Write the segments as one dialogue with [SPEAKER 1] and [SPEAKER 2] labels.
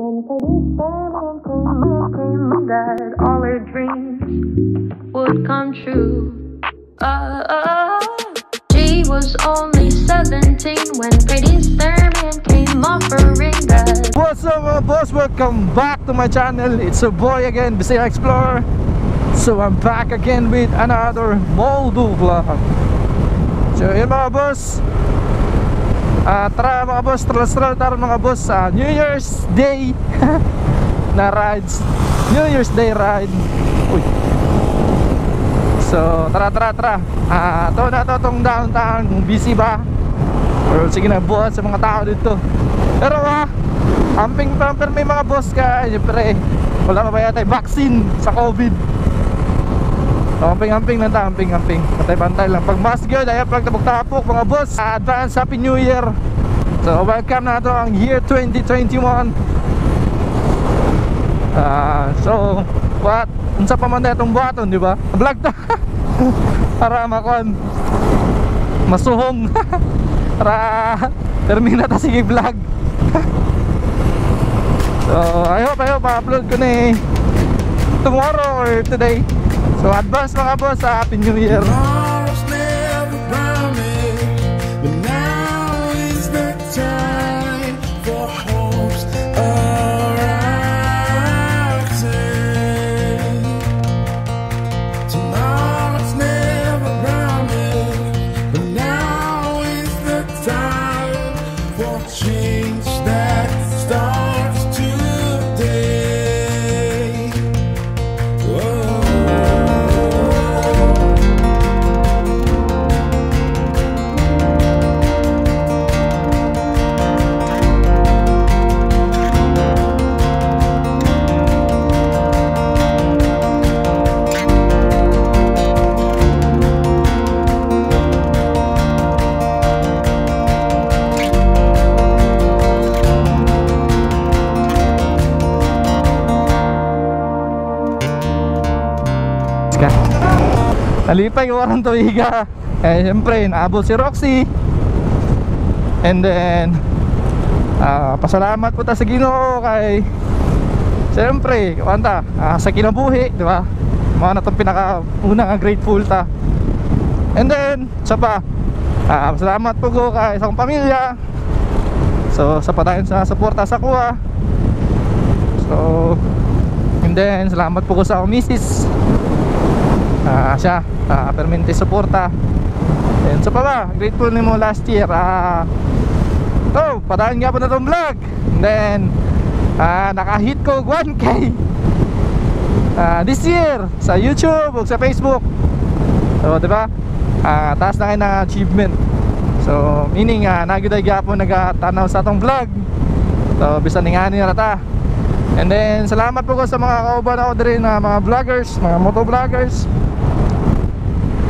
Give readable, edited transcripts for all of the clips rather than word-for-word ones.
[SPEAKER 1] When pretty Santa came, that all her dreams would come true. She was only 17 when pretty Santa came offering that.
[SPEAKER 2] What's up mga boss? Welcome back to my channel. It's your boy again, Bisaya Explorer. So I'm back again with another Moldo vlog. So yun mga boss, tara mga boss, tara mga boss sa New Year's Day na rides. New Year's Day ride. Uy. So tara. Ito na to, itong downtown. Busy ba? Pero sige na buhat sa mga tao dito. Pero amping pamper may mga boss ka. Siyempre wala pa ba yata vaccine sa COVID. So, amping na ta, amping. Pantay lang. Pag mask yun, ayan, pag tapok mga boss. Advance Happy New Year. So, welcome na ito ang year 2021. So, what? Unsa pa man na itong buhaton, di ba? Vlog ta. Para makon masuhong. Para termina ta sige vlog. So, I hope ma-upload ko na tomorrow or today. So advance mga boss, Happy New Year. Nalipay ko warang tuwiga. Siyempre naabot si Roxy. And then pasalamat po ta sa Ginoo kay siyempre kanta sa kinabuhi, di ba? Mga na itong pinakaunang grateful ta. And then sa pa pasalamat po ko kay isang pamilya. So sa padayon sa suporta sa kuha. So and then salamat po ko sa misis. Siya permanente suporta. And so pa ba, grateful ni mo last year. Padaan nga po na itong vlog. And then nakahit ko 1K this year sa YouTube o sa Facebook. So diba, taas na kayo ng achievement. So meaning nagiday po nagatanaw sa itong vlog. So bisan nga ni rata. And then salamat po ko sa mga kauban ako din na mga vloggers, mga motovloggers.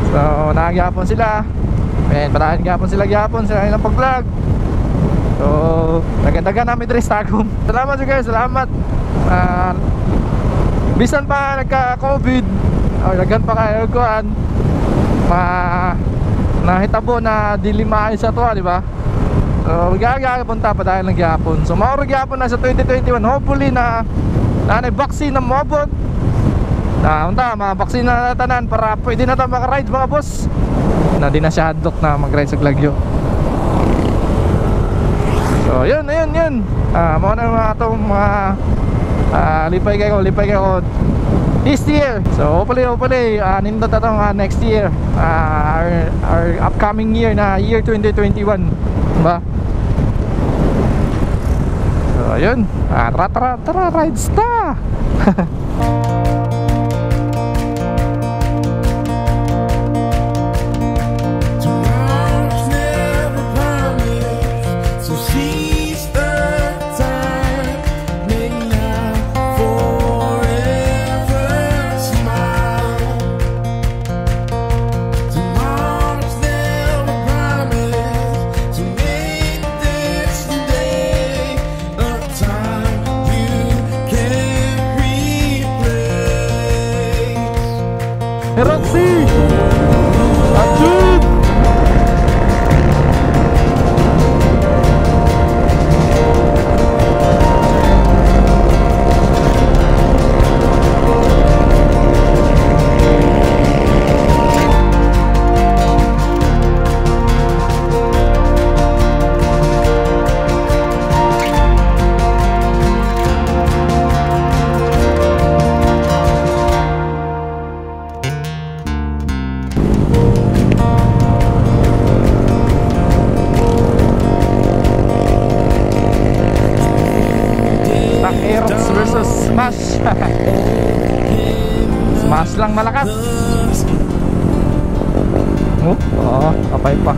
[SPEAKER 2] So nakagyapon sila. And parahan gyapon sila sa ilang pag-vlog. So nagdagan namin diri sa Tagum. Salamat guys, salamat. Bisan pa nagka-COVID, dagan pa kayo kuan. Nahitabo na dili maayos sa to, di ba? So punta pa dahil ng gyapon. So mauro gyapon na sa 2021. Hopefully na vaccine na moabot. Mga-vaccine na tanan para pwede na tayo maka-ride mga boss. Di na siya hadlock na mag-ride sa Glagyo. So yun. Mga na mga itong mga lipay kayo this year. So hopefully nindot na itong next year, our upcoming year na year 2021, diba? So yun, tara rides ta. Roxy! Ajud! lang malakas. Oh, kapay pa.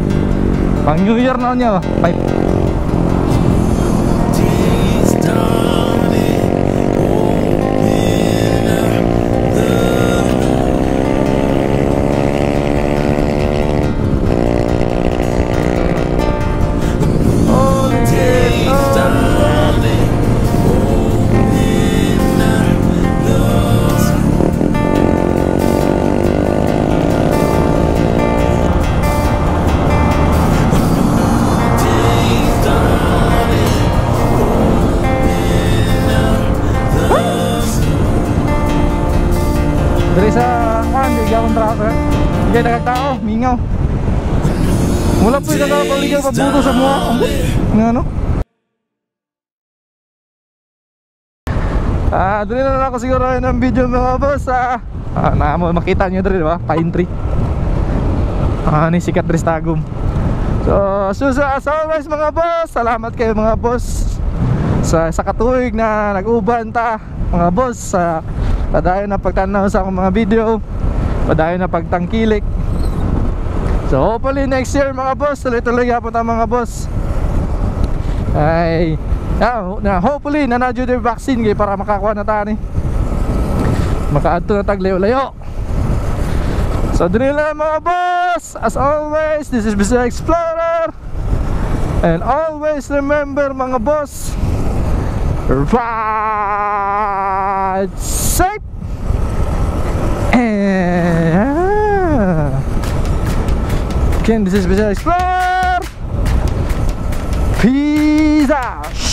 [SPEAKER 2] Pang New Year na niya, pipe. Dari sa hindi akong tracker. Hindi nagkatao, mingaw. Wala po yung nakapaligaw pabuto sa mga ano? Dali na ako siguro ng video mga boss. Makita nyo dali, diba? Pine tree. Ni sikat Dristagum. So, as always mga boss, salamat kayo mga boss sa katuig na nag-uban ta mga boss. Padayon na pagtanaw sa akong mga video, padayon na pagtangkilik. So hopefully next year mga boss, tuloy-tuloy hapon ta mga boss. Ay, hopefully nanadyo yung vaccine kay para makakuha na tayo ni. Makaadto na taglayo-layo. So dito lang mga boss. As always, this is Bisaya Explorer. And always remember mga boss, ride safe. Again, this is Bisaya Explorer. Peace out.